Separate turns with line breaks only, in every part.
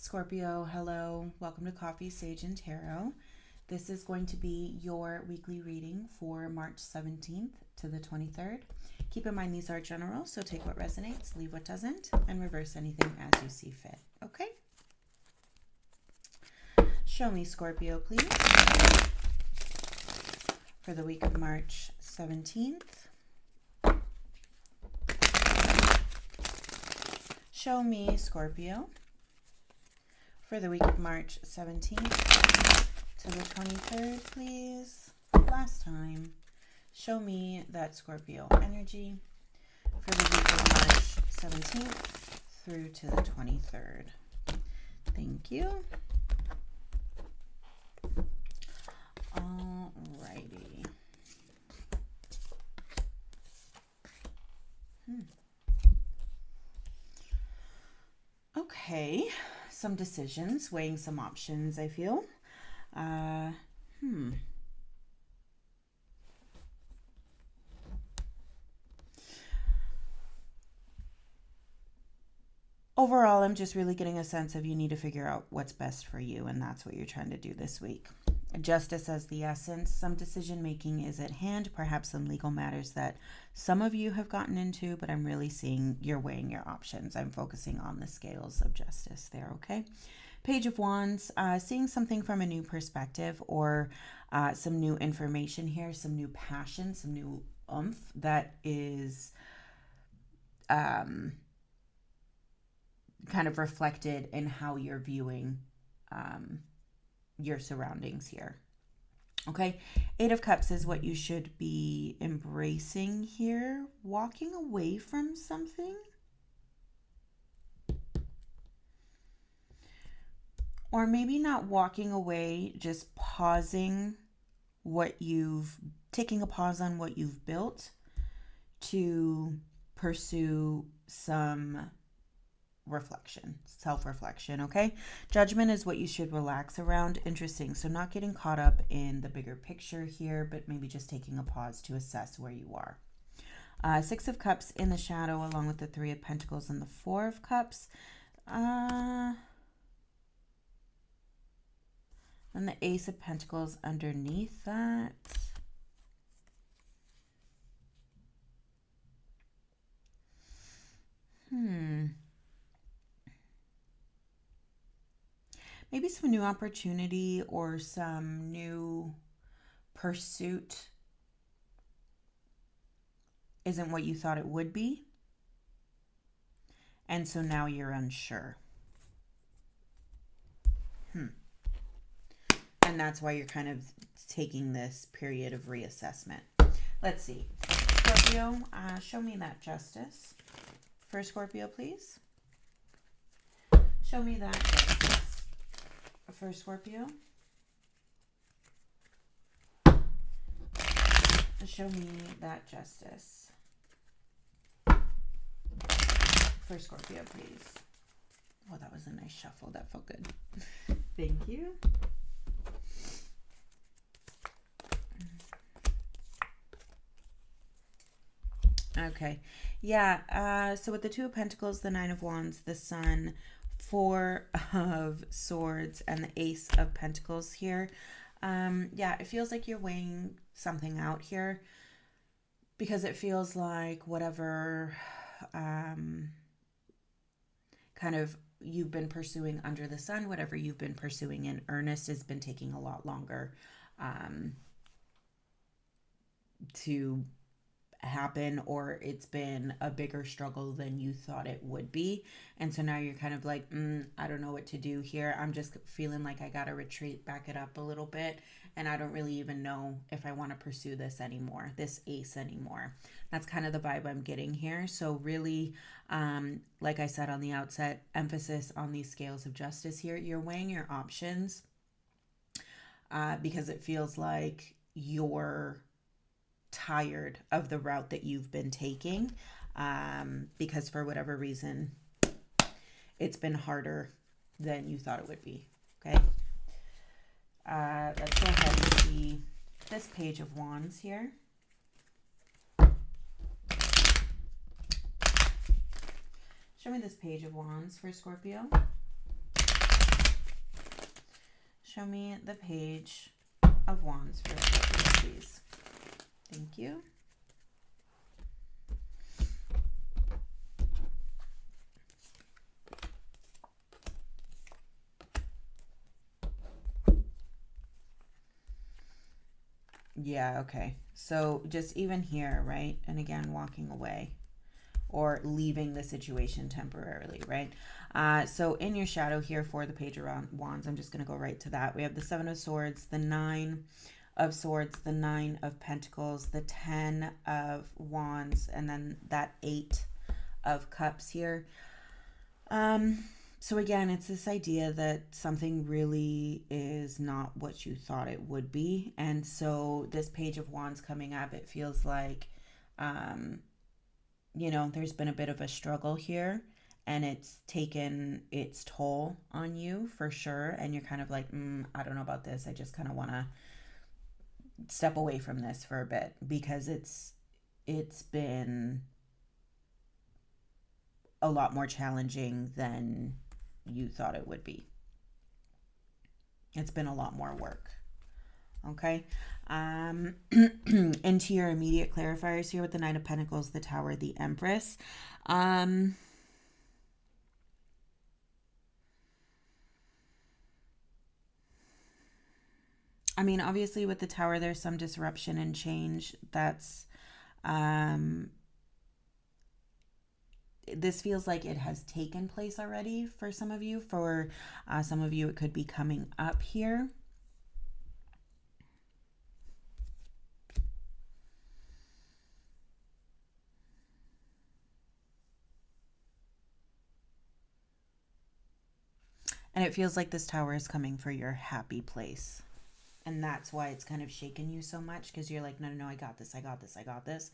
Scorpio, hello. Welcome to Coffee, Sage, and Tarot. This is going to be your weekly reading for March 17th to the 23rd. Keep in mind these are general, so take what resonates, leave what doesn't, and reverse anything as you see fit. Okay? Show me, Scorpio, please, for the week of March 17th. Show me, Scorpio, for the week of March 17th to the 23rd, please. Last time. Show me that Scorpio energy for the week of March 17th through to the 23rd. Thank you. Alrighty. Okay, some decisions, weighing some options, I feel. Overall, I'm just really getting a sense of you need to figure out what's best for you, and that's what you're trying to do this week. Justice as the essence. Some decision making is at hand, perhaps some legal matters that some of you have gotten into, but I'm really seeing you're weighing your options. I'm focusing on the scales of justice there, okay? Page of Wands, seeing something from a new perspective or some new information here, some new passion, some new oomph that is kind of reflected in how you're viewing your surroundings here. Okay, Eight of Cups is what you should be embracing here, walking away from something. Or maybe not walking away, just taking a pause on what you've built to pursue some self-reflection, okay? Judgment is what you should relax around. Interesting. So not getting caught up in the bigger picture here, but maybe just taking a pause to assess where you are. Six of Cups in the shadow, along with the Three of Pentacles and the Four of Cups. And the Ace of Pentacles underneath that. Maybe some new opportunity or some new pursuit isn't what you thought it would be. And so now you're unsure. And that's why you're kind of taking this period of reassessment. Let's see. Scorpio, show me that justice. For Scorpio, please. Show me that justice. For Scorpio. Show me that justice. For Scorpio, please. Oh, that was a nice shuffle. That felt good. Thank you. Okay. Yeah. So with the Two of Pentacles, the Nine of Wands, the Sun, Four of Swords, and the Ace of Pentacles here. Yeah, it feels like you're weighing something out here because it feels like whatever kind of you've been pursuing under the sun, whatever you've been pursuing in earnest has been taking a lot longer to happen, or it's been a bigger struggle than you thought it would be. And so now you're kind of like, I don't know what to do here. I'm just feeling like I gotta retreat, back it up a little bit, and I don't really even know if I want to pursue this anymore, this ace anymore. That's kind of the vibe I'm getting here. So really, like I said on the outset, emphasis on these scales of justice here. You're weighing your options because it feels like you're tired of the route that you've been taking because for whatever reason it's been harder than you thought it would be. Okay, let's go ahead and see this Page of Wands here. Show me this Page of Wands for Scorpio. Show me the Page of Wands for Scorpio, please. Thank you. Yeah, okay. So just even here, right? And again, walking away or leaving the situation temporarily, right? So in your shadow here for the Page of Wands, I'm just going to go right to that. We have the Seven of Swords, the Nine of Swords, the Nine of Pentacles, the 10 of Wands, and then that 8 of Cups here. So again, it's this idea that something really is not what you thought it would be. And so this Page of Wands coming up, it feels like, you know, there's been a bit of a struggle here and it's taken its toll on you for sure. And you're kind of like, I don't know about this. I just kind of want to step away from this for a bit because it's been a lot more challenging than you thought it would be. It's been a lot more work. Okay. Into your immediate clarifiers here with the Knight of Pentacles, the Tower, the Empress. I mean, obviously with the Tower, there's some disruption and change. That's, this feels like it has taken place already for some of you. For some of you, it could be coming up here. And it feels like this Tower is coming for your happy place. And that's why it's kind of shaken you so much, because you're like, no, I got this, I got this, I got this.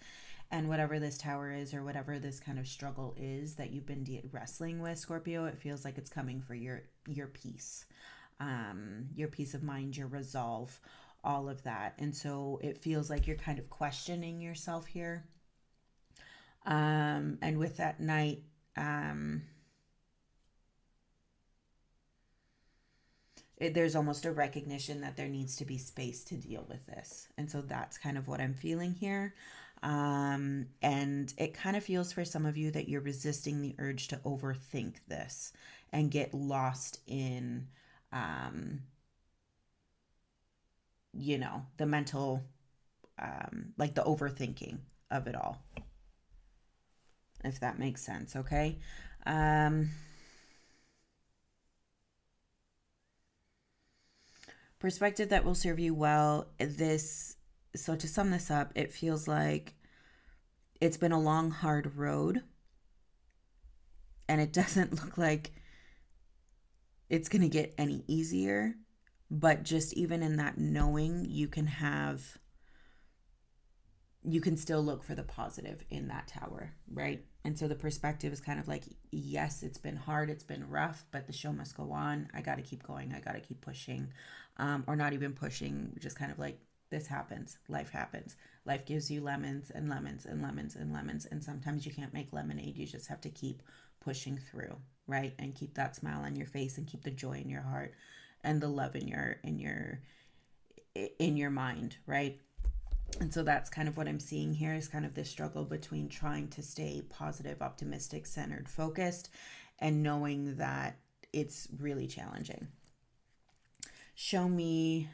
And whatever this Tower is, or whatever this kind of struggle is that you've been wrestling with, Scorpio, it feels like it's coming for your peace, your peace of mind, your resolve, all of that. And so it feels like you're kind of questioning yourself here. And with that Knight, there's almost a recognition that there needs to be space to deal with this. And so that's kind of what I'm feeling here. And it kind of feels for some of you that you're resisting the urge to overthink this and get lost in, you know, the mental, like the overthinking of it all, if that makes sense. Okay. Perspective that will serve you well. So to sum this up, it feels like it's been a long, hard road, and it doesn't look like it's going to get any easier. But just even in that knowing, you can still look for the positive in that Tower, right? And so the perspective is kind of like, yes, it's been hard, it's been rough, but the show must go on. I got to keep going. I got to keep pushing, or not even pushing, just kind of like, this happens. Life happens. Life gives you lemons and lemons and lemons and lemons. And sometimes you can't make lemonade. You just have to keep pushing through, right? And keep that smile on your face and keep the joy in your heart and the love in your mind, right? And so that's kind of what I'm seeing here, is kind of this struggle between trying to stay positive, optimistic, centered, focused, and knowing that it's really challenging. Show me,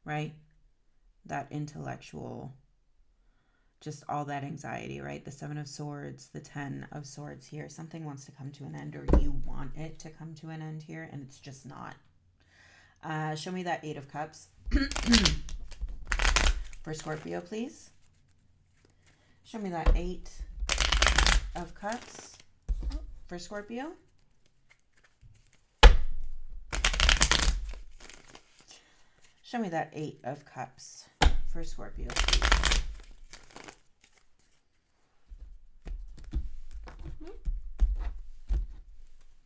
right, that intellectual, just all that anxiety, right? The Seven of Swords, the 10 of Swords here. Something wants to come to an end, or you want it to come to an end here, and it's just not. Show me that 8 of Cups. For Scorpio, please. Show me that 8 of Cups for Scorpio. Show me that 8 of Cups for Scorpio, please.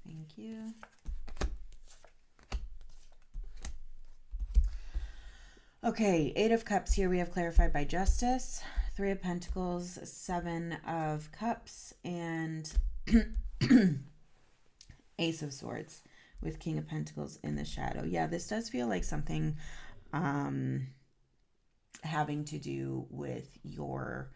Thank you. Okay, 8 of Cups here we have clarified by Justice, 3 of Pentacles, 7 of Cups, and Ace of Swords. with King of Pentacles in the shadow. Yeah, this does feel like something having to do with your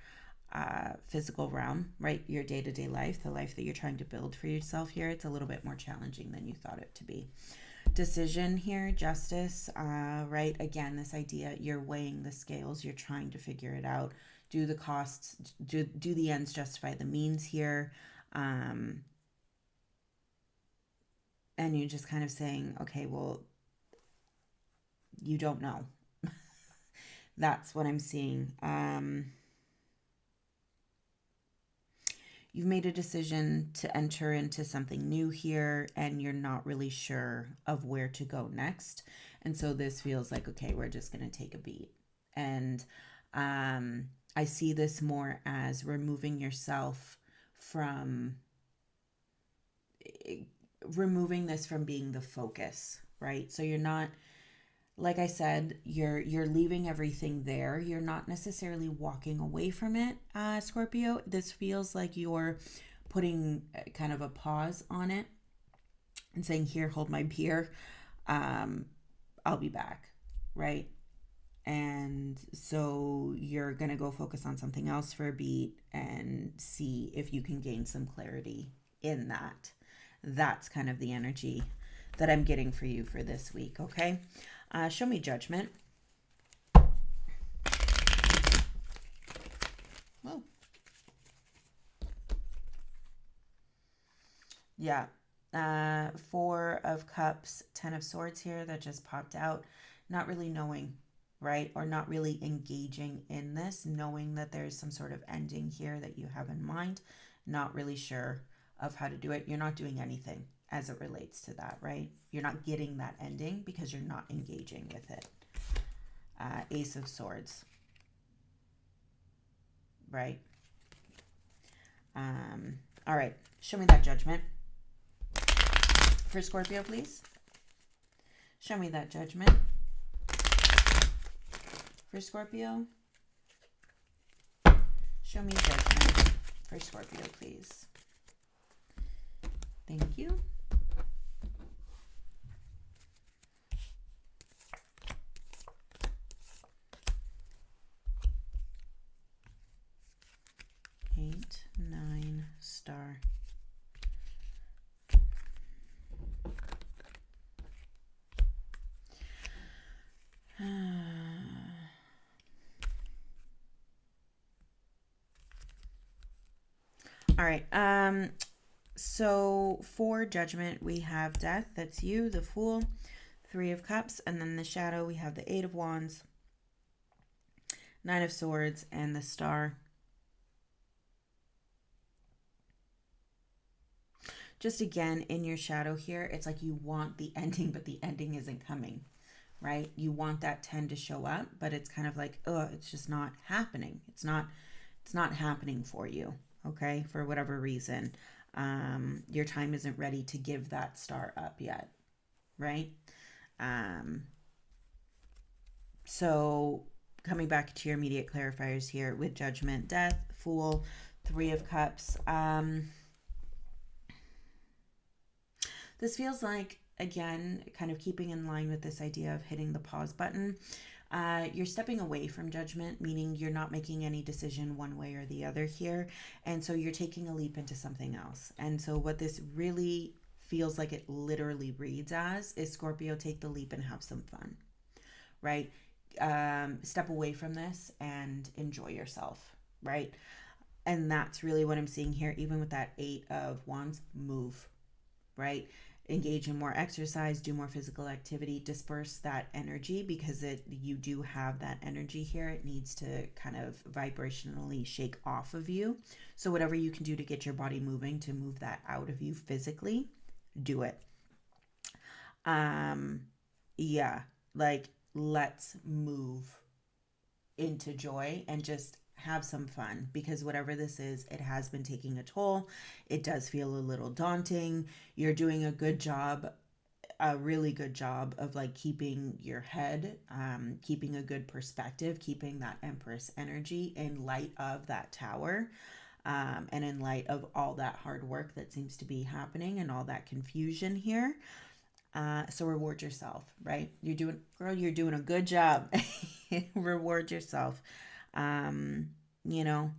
physical realm, right? Your day-to-day life, the life that you're trying to build for yourself here. It's a little bit more challenging than you thought it to be. Decision here, justice, right? Again, this idea, you're weighing the scales, you're trying to figure it out. Do the costs, do the ends justify the means here? And you're just kind of saying, okay, well, you don't know. That's what I'm seeing. You've made a decision to enter into something new here, and you're not really sure of where to go next. And so this feels like, okay, we're just going to take a beat. And I see this more as removing yourself from, removing this from being the focus, right? So you're not, like I said, you're leaving everything there. You're not necessarily walking away from it, Scorpio. This feels like you're putting kind of a pause on it and saying, here, hold my beer. I'll be back, right? And so you're going to go focus on something else for a beat and see if you can gain some clarity in that. That's kind of the energy that I'm getting for you for this week, okay? Show me judgment. Whoa. Yeah. 4 of Cups, 10 of Swords here that just popped out. Not really knowing, right? Or not really engaging in this, knowing that there's some sort of ending here that you have in mind. Not really sure of how to do it. You're not doing anything as it relates to that, right? You're not getting that ending because you're not engaging with it. Ace of Swords, right? All right, show me that judgment for Scorpio, please. Show me that judgment for Scorpio. Show me judgment for Scorpio, please. Thank you. Eight, 9, star. All right. So for judgment, we have death. That's you, the Fool. 3 of Cups. And then the shadow, we have the 8 of Wands, 9 of Swords, and the Star. Just again, in your shadow here, it's like you want the ending, but the ending isn't coming, right? You want that 10 to show up, but it's kind of like, oh, it's just not happening. It's not happening for you, okay? For whatever reason. Your time isn't ready to give that star up yet, right? So coming back to your immediate clarifiers here with judgment, death, Fool, 3 of Cups. This feels like, again, kind of keeping in line with this idea of hitting the pause button. You're stepping away from judgment, meaning you're not making any decision one way or the other here. And so you're taking a leap into something else. And so what this really feels like it literally reads as is, Scorpio, take the leap and have some fun, right? Step away from this and enjoy yourself, right? And that's really what I'm seeing here. Even with that 8 of Wands, move, right? Engage in more exercise, do more physical activity, disperse that energy, because you do have that energy here. It needs to kind of vibrationally shake off of you. So whatever you can do to get your body moving, to move that out of you physically, do it. Yeah, like, let's move into joy and just have some fun, because whatever this is, it has been taking a toll. It does feel a little daunting. You're doing a good job, a really good job of like keeping your head, keeping a good perspective, keeping that Empress energy in light of that Tower, and in light of all that hard work that seems to be happening and all that confusion here. So reward yourself, right? You're doing a good job. Reward yourself. Um, you know,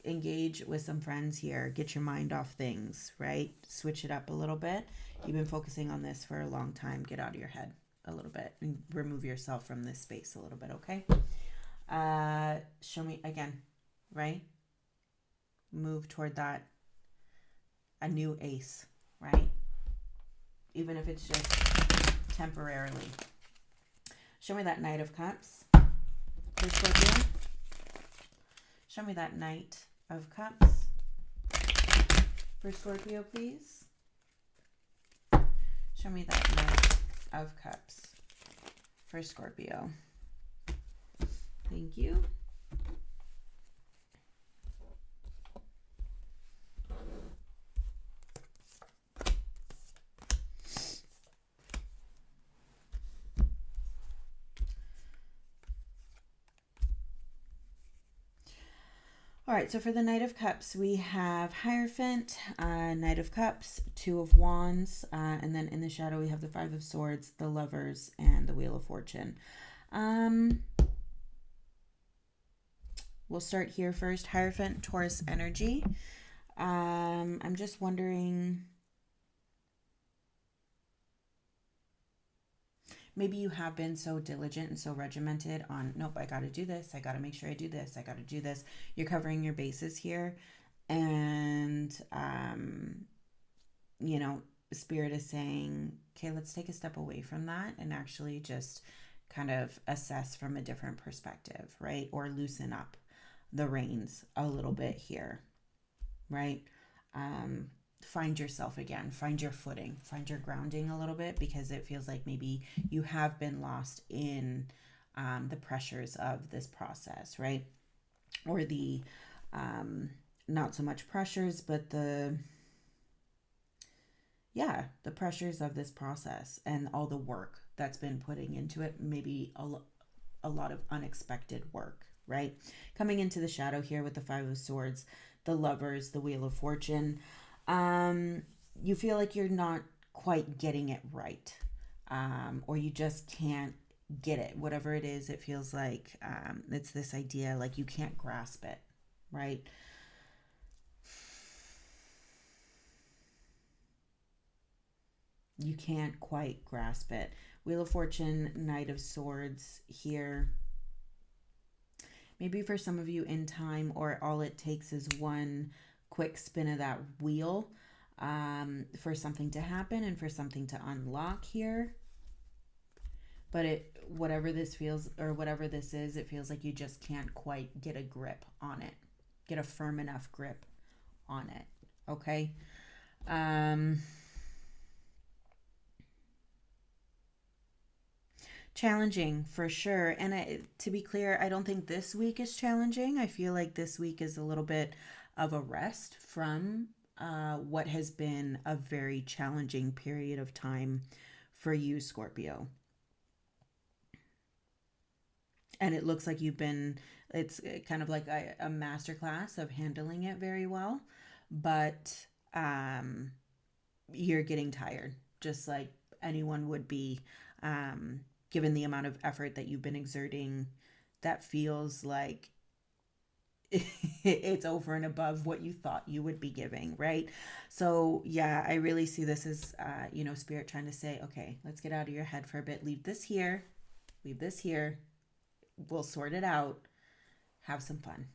engage with some friends here. Get your mind off things, right? Switch it up a little bit. You've been focusing on this for a long time. Get out of your head a little bit and remove yourself from this space a little bit, okay? Show me again, right? Move toward that, a new ace, right? Even if it's just temporarily. Show me that Knight of Cups for Scorpio. Show me that Knight of Cups for Scorpio, please. Show me that Knight of Cups for Scorpio. Thank you. All right, so for the Knight of Cups, we have Hierophant, Knight of Cups, Two of Wands, and then in the shadow we have the Five of Swords, the Lovers, and the Wheel of Fortune. We'll start here first. Hierophant, Taurus energy. I'm just wondering, maybe you have been so diligent and so regimented on, nope, I got to do this. I got to make sure I do this. I got to do this. You're covering your bases here. And, Spirit is saying, okay, let's take a step away from that and actually just kind of assess from a different perspective, right? Or loosen up the reins a little bit here, right? Find yourself again, find your footing, find your grounding a little bit, because it feels like maybe you have been lost in the pressures of this process, right? Or the not so much pressures, but the pressures of this process and all the work that's been putting into it, maybe a lot of unexpected work, right? Coming into the shadow here with the Five of Swords, the Lovers, the Wheel of Fortune. You feel like you're not quite getting it right, or you just can't get it. Whatever it is, it feels like it's this idea like you can't grasp it, right? You can't quite grasp it. Wheel of Fortune, Knight of Swords here. Maybe for some of you in time, or all it takes is one quick spin of that wheel for something to happen and for something to unlock here. But whatever this feels, or whatever this is, it feels like you just can't quite get a grip on it, get a firm enough grip on it. Okay. Challenging for sure. And to be clear, I don't think this week is challenging. I feel like this week is a little bit of a rest from what has been a very challenging period of time for you, Scorpio. And it looks like it's kind of like a masterclass of handling it very well, but you're getting tired, just like anyone would be, given the amount of effort that you've been exerting. That feels like it's over and above what you thought you would be giving, right? So yeah, I really see this as Spirit trying to say, okay, let's get out of your head for a bit. Leave this here. We'll sort it out. Have some fun,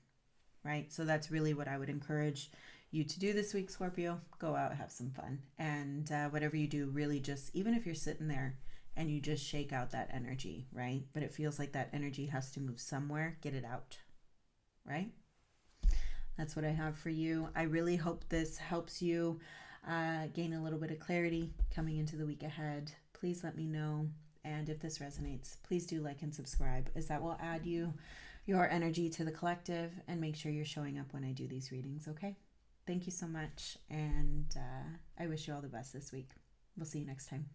right? So that's really what I would encourage you to do this week, Scorpio. Go out, have some fun. And whatever you do, really just, even if you're sitting there and you just shake out that energy, right? But it feels like that energy has to move somewhere. Get it out, right? That's what I have for you. I really hope this helps you gain a little bit of clarity coming into the week ahead. Please let me know. And if this resonates, please do like and subscribe, as that will add your energy to the collective and make sure you're showing up when I do these readings, okay? Thank you so much. And I wish you all the best this week. We'll see you next time.